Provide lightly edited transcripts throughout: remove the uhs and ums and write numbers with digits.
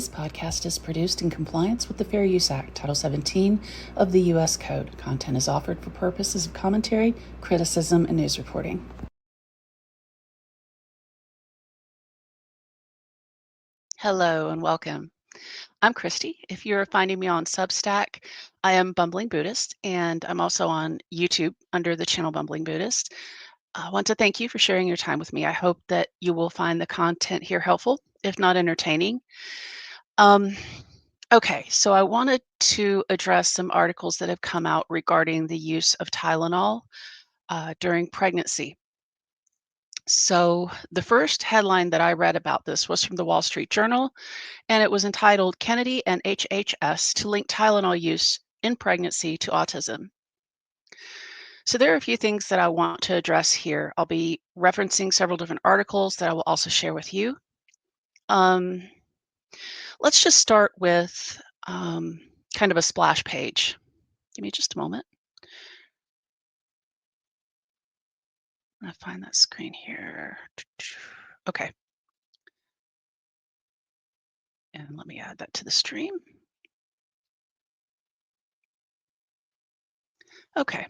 This podcast is produced in compliance with the Fair Use Act, Title 17 of the U.S. Code. Content is offered for purposes of commentary, criticism, and news reporting. Hello and welcome. I'm Christy. If you're finding me on Substack, I am Bumbling Buddhist, and I'm also on YouTube under the channel Bumbling Buddhist. I want to thank you for sharing your time with me. I hope that you will find the content here helpful, if not entertaining. Okay, so I wanted to address some articles that have come out regarding the use of Tylenol during pregnancy. So the first headline that I read about this was from the Wall Street Journal, and it was entitled Kennedy and HHS to link Tylenol use in pregnancy to autism. So there are a few things that I want to address here. I'll be referencing several different articles that I will also share with you. Let's just start with kind of a splash page. Give me just a moment. I'm gonna find that screen here. Okay. And let me add that to the stream. Okay.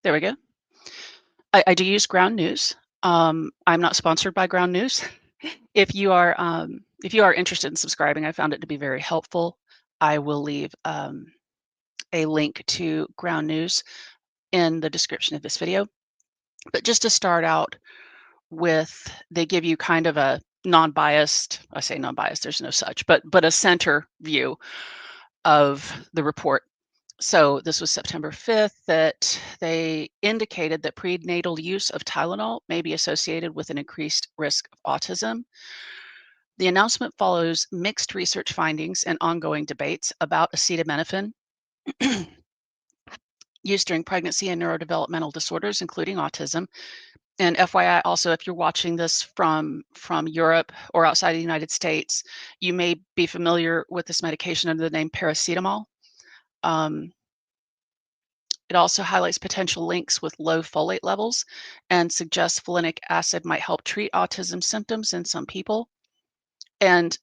There we go. I do use Ground News. I'm not sponsored by Ground News. If you are interested in subscribing, I found it to be very helpful. I will leave a link to Ground News in the description of this video. But just to start out with, they give you kind of a non-biased, I say non-biased, there's no such, but a center view of the report. So this was September 5th that they indicated that prenatal use of Tylenol may be associated with an increased risk of autism. The announcement follows mixed research findings and ongoing debates about acetaminophen used during pregnancy and neurodevelopmental disorders, including autism. And FYI, also, if you're watching this from Europe or outside the United States, you may be familiar with this medication under the name paracetamol. It also highlights potential links with low folate levels and suggests folinic acid might help treat autism symptoms in some people. And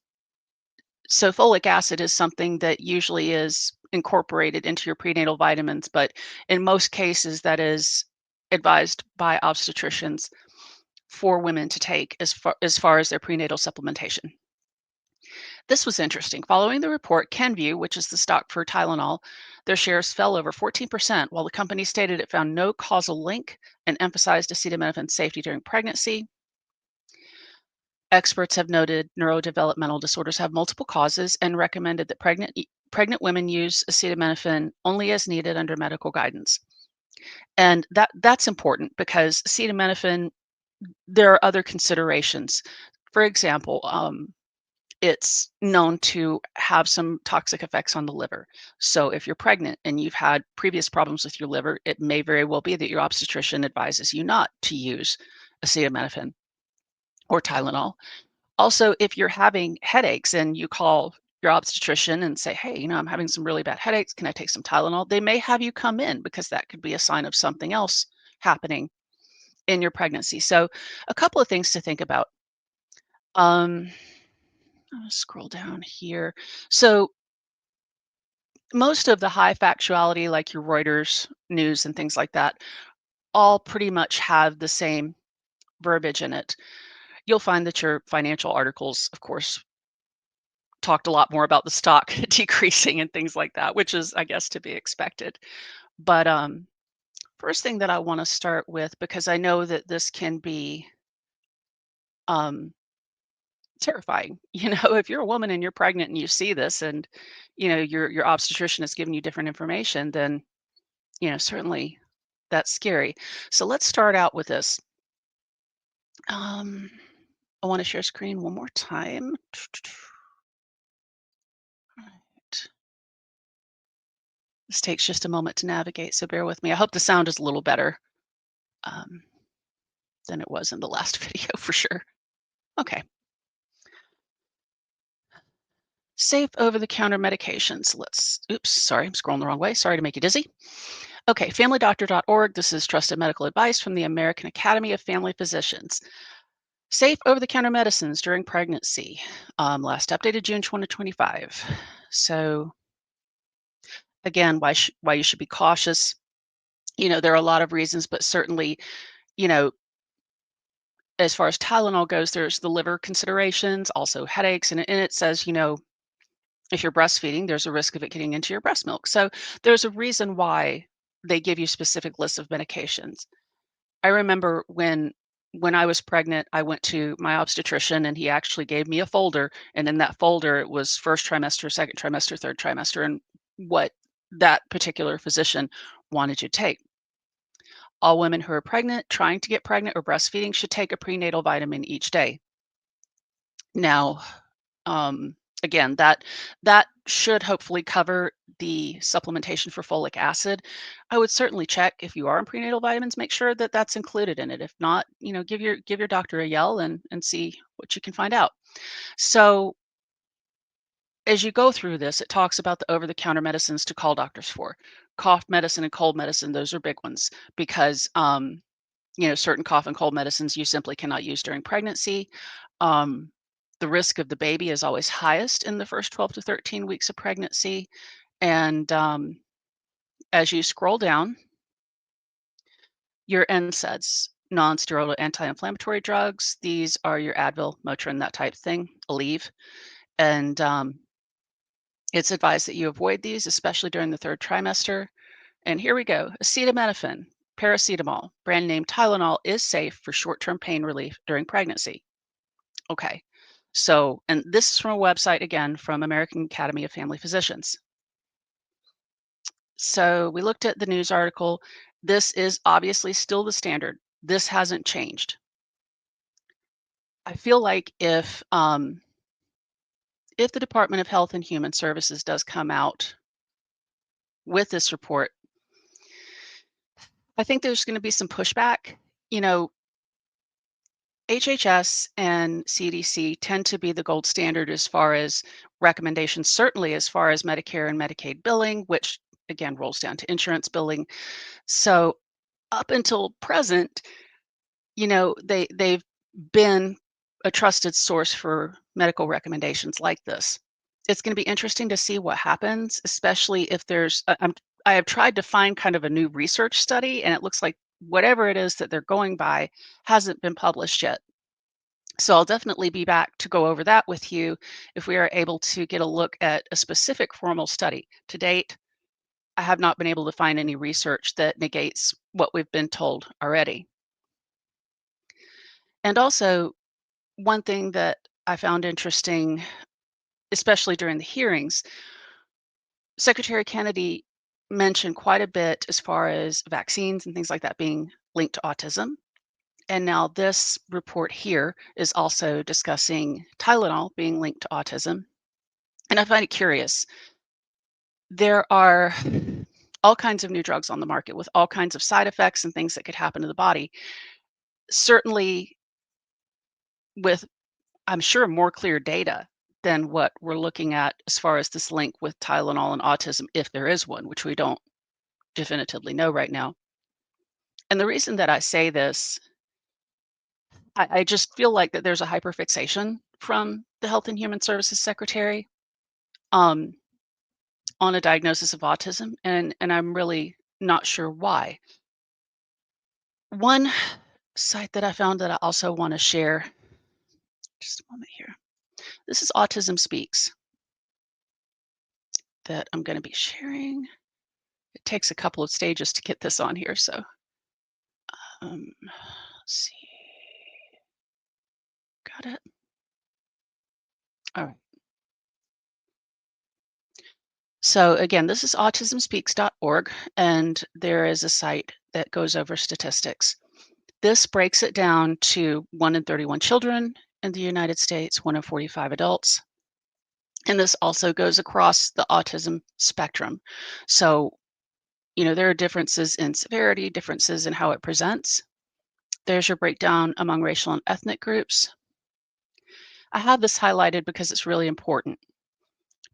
so folic acid is something that usually is incorporated into your prenatal vitamins, but in most cases that is advised by obstetricians for women to take as far as their prenatal supplementation. This was interesting. Following the report, Kenvue, which is the stock for Tylenol, their shares fell over 14%, while the company stated it found no causal link and emphasized acetaminophen's safety during pregnancy. Experts have noted neurodevelopmental disorders have multiple causes and recommended that pregnant women use acetaminophen only as needed under medical guidance. And that's important because acetaminophen, there are other considerations. For example, it's known to have some toxic effects on the liver. So if you're pregnant and you've had previous problems with your liver, it may very well be that your obstetrician advises you not to use acetaminophen or Tylenol. Also, if you're having headaches and you call your obstetrician and say, hey, I'm having some really bad headaches, can I take some Tylenol? They may have you come in because that could be a sign of something else happening in your pregnancy. So a couple of things to think about. I'll scroll down here. So most of the high factuality, like your Reuters news and things like that, all pretty much have the same verbiage in it. You'll find that your financial articles, of course, talked a lot more about the stock decreasing and things like that, which is, I guess, to be expected. But first thing that I want to start with, because I know that this can be terrifying. If you're a woman and you're pregnant and you see this, and your obstetrician is giving you different information, then certainly that's scary. So let's start out with this. I want to share screen one more time. Right. This takes just a moment to navigate, so bear with me. I hope the sound is a little better than it was in the last video for sure. Okay. Safe over-the-counter medications. Oops, sorry, I'm scrolling the wrong way. Sorry to make you dizzy. Okay, familydoctor.org. This is trusted medical advice from the American Academy of Family Physicians. Safe over-the-counter medicines during pregnancy. Last updated June 2025. So again, why you should be cautious. There are a lot of reasons, but certainly, you know, as far as Tylenol goes, there's the liver considerations, also headaches, and it says, if you're breastfeeding, there's a risk of it getting into your breast milk. So there's a reason why they give you specific lists of medications. I remember when I was pregnant, I went to my obstetrician and he actually gave me a folder, and in that folder it was first trimester, second trimester, third trimester, and what that particular physician wanted you to take. All women who are pregnant, trying to get pregnant, or breastfeeding should take a prenatal vitamin each day. Now, again, that should hopefully cover the supplementation for folic acid. I would certainly check if you are on prenatal vitamins, make sure that that's included in it. If not, give your doctor a yell and see what you can find out. So as you go through this, it talks about the over-the-counter medicines to call doctors for. Cough medicine and cold medicine, those are big ones because certain cough and cold medicines you simply cannot use during pregnancy. Um, the risk of the baby is always highest in the first 12 to 13 weeks of pregnancy. And as you scroll down, your NSAIDs, non-steroidal anti-inflammatory drugs, these are your Advil, Motrin, that type thing, Aleve. And it's advised that you avoid these, especially during the third trimester. And here we go. Acetaminophen, paracetamol, brand name Tylenol is safe for short-term pain relief during pregnancy. Okay. So, and this is from a website again from American Academy of Family Physicians. So we looked at the news article. This is obviously still the standard. This hasn't changed. I feel like if the Department of Health and Human Services does come out with this report, I think there's going to be some pushback. You know, HHS and CDC tend to be the gold standard as far as recommendations, certainly as far as Medicare and Medicaid billing, which again rolls down to insurance billing. So up until present, they've been a trusted source for medical recommendations like this. It's going to be interesting to see what happens, especially if I have tried to find kind of a new research study, and it looks like whatever it is that they're going by hasn't been published yet. So I'll definitely be back to go over that with you if we are able to get a look at a specific formal study. To date, I have not been able to find any research that negates what we've been told already. And also, one thing that I found interesting, especially during the hearings, Secretary Kennedy mentioned quite a bit as far as vaccines and things like that being linked to autism. And now this report here is also discussing Tylenol being linked to autism. And I find it curious. There are all kinds of new drugs on the market with all kinds of side effects and things that could happen to the body. Certainly with, I'm sure, more clear data than what we're looking at as far as this link with Tylenol and autism, if there is one, which we don't definitively know right now. And the reason that I say this, I just feel like that there's a hyperfixation from the Health and Human Services Secretary um, on a diagnosis of autism, and I'm really not sure why. One site that I found that I also want to share, just a moment here. This is Autism Speaks that I'm going to be sharing. It takes a couple of stages to get this on here, so let's see. Got it. All right. So again, this is autismspeaks.org, and there is a site that goes over statistics. This breaks it down to 1 in 31 children in the United States, 1 in 45 adults. And this also goes across the autism spectrum. So, there are differences in severity, differences in how it presents. There's your breakdown among racial and ethnic groups. I have this highlighted because it's really important.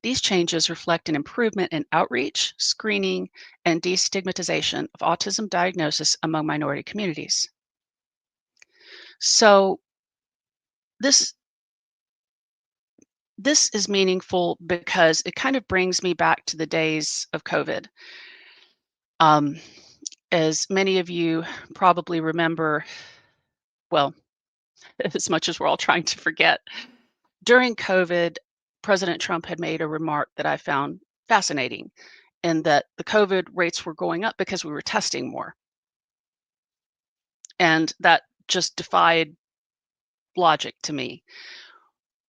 These changes reflect an improvement in outreach, screening, and destigmatization of autism diagnosis among minority communities. So this this is meaningful because it kind of brings me back to the days of COVID. Um, as many of you probably remember, well, as much as we're all trying to forget, during COVID, President Trump had made a remark that I found fascinating, in that the COVID rates were going up because we were testing more. And that just defied logic to me.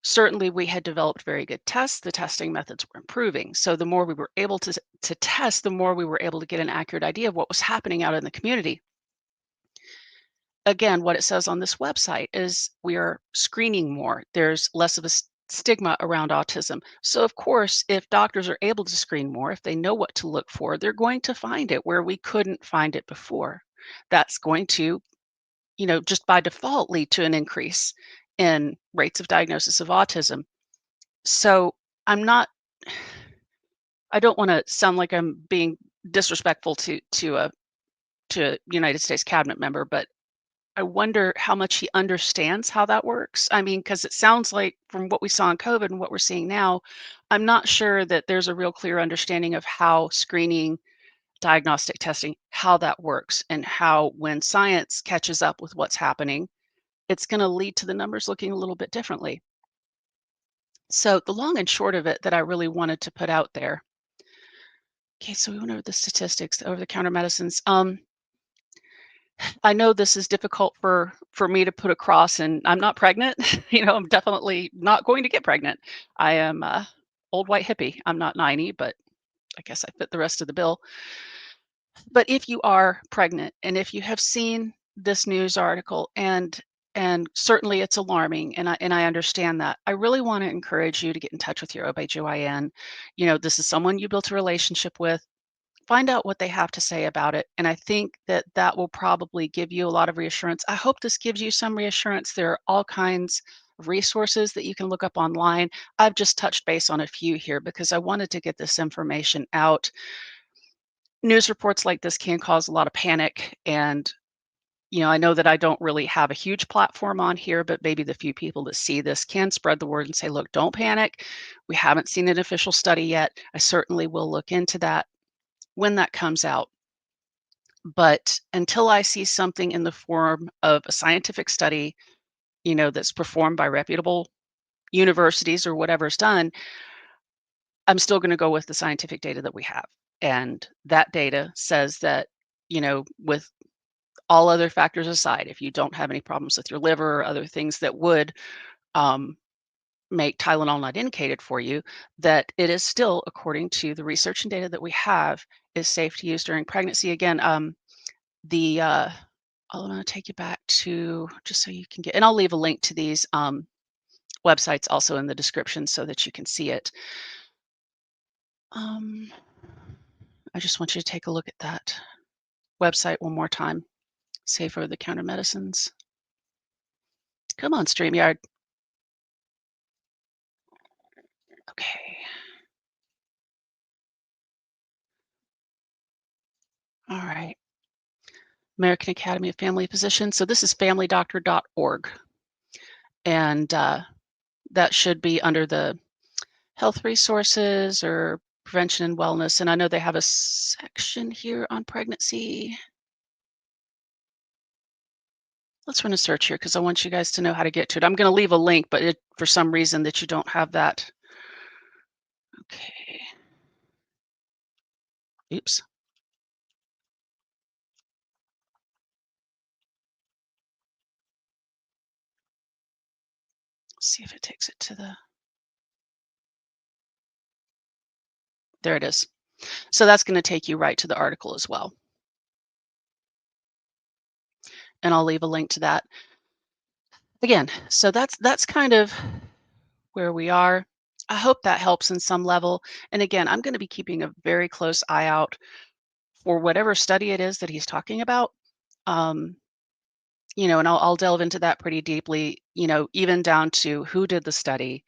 Certainly, we had developed very good tests. The testing methods were improving. So the more we were able to test, the more we were able to get an accurate idea of what was happening out in the community. Again, what it says on this website is we are screening more. There's less of a stigma around autism. So of course, if doctors are able to screen more, if they know what to look for, they're going to find it where we couldn't find it before. That's going to, just by default lead to an increase in rates of diagnosis of autism. So I'm not I don't want to sound like I'm being disrespectful to a United States cabinet member, but I wonder how much he understands how that works. I mean, because it sounds like from what we saw in COVID and what we're seeing now, I'm not sure that there's a real clear understanding of how screening, diagnostic testing, how that works, and how when science catches up with what's happening, it's going to lead to the numbers looking a little bit differently. So the long and short of it that I really wanted to put out there. Okay, so we went over the statistics, the over-the-counter medicines. I know this is difficult for me to put across, and I'm not pregnant. I'm definitely not going to get pregnant. I am a old white hippie. I'm not 90, but I guess I fit the rest of the bill. But if you are pregnant and if you have seen this news article, and certainly it's alarming, and I understand that. I really want to encourage you to get in touch with your OBGYN. This is someone you built a relationship with. Find out what they have to say about it, and I think that that will probably give you a lot of reassurance. I hope this gives you some reassurance. There are all kinds of resources that you can look up online. I've just touched base on a few here because I wanted to get this information out. News reports like this can cause a lot of panic, and I know that I don't really have a huge platform on here, but maybe the few people that see this can spread the word and say, "Look, don't panic. We haven't seen an official study yet. I certainly will look into that when that comes out." But until I see something in the form of a scientific study, that's performed by reputable universities or whatever's done, I'm still going to go with the scientific data that we have. And that data says that, with all other factors aside, if you don't have any problems with your liver or other things that would um, make Tylenol not indicated for you, that it is still, according to the research and data that we have, is safe to use during pregnancy. Again, the I'm gonna take you back to just so you can get, and I'll leave a link to these websites also in the description so that you can see it. Um, I just want you to take a look at that website one more time. Safe over the counter medicines. Come on, StreamYard. Okay. All right. American Academy of Family Physicians. So this is familydoctor.org. And that should be under the health resources or prevention and wellness. And I know they have a section here on pregnancy. Let's run a search here because I want you guys to know how to get to it. I'm going to leave a link, but for some reason that you don't have that. Okay. Oops. See if it takes it to the. There it is. So that's going to take you right to the article as well. And I'll leave a link to that. Again, so that's kind of where we are. I hope that helps in some level. And again, I'm going to be keeping a very close eye out for whatever study it is that he's talking about. Um, and I'll delve into that pretty deeply, even down to who did the study,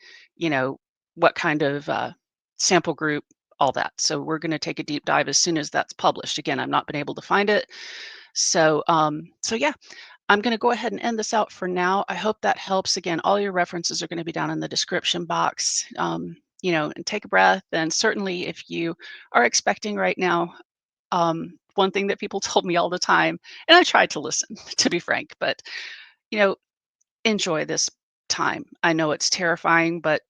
what kind of sample group, all that. So we're going to take a deep dive as soon as that's published. Again, I've not been able to find it. So yeah, I'm gonna go ahead and end this out for now. I hope that helps. Again, all your references are gonna be down in the description box. And take a breath. And certainly if you are expecting right now, one thing that people told me all the time, and I tried to listen, to be frank, but, you know, enjoy this time. I know it's terrifying, but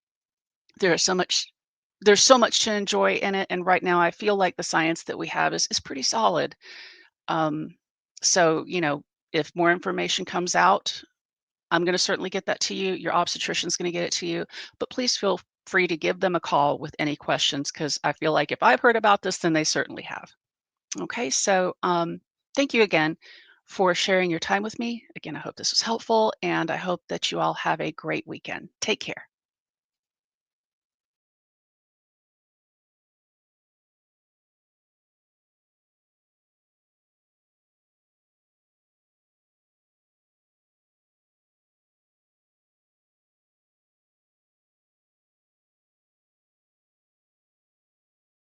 there is so much there's so much to enjoy in it, and right now I feel like the science that we have is pretty solid. Um, so, if more information comes out, I'm gonna certainly get that to you. Your obstetrician's gonna get it to you, but please feel free to give them a call with any questions because I feel like if I've heard about this, then they certainly have. Okay, so thank you again for sharing your time with me. Again, I hope this was helpful, and I hope that you all have a great weekend. Take care.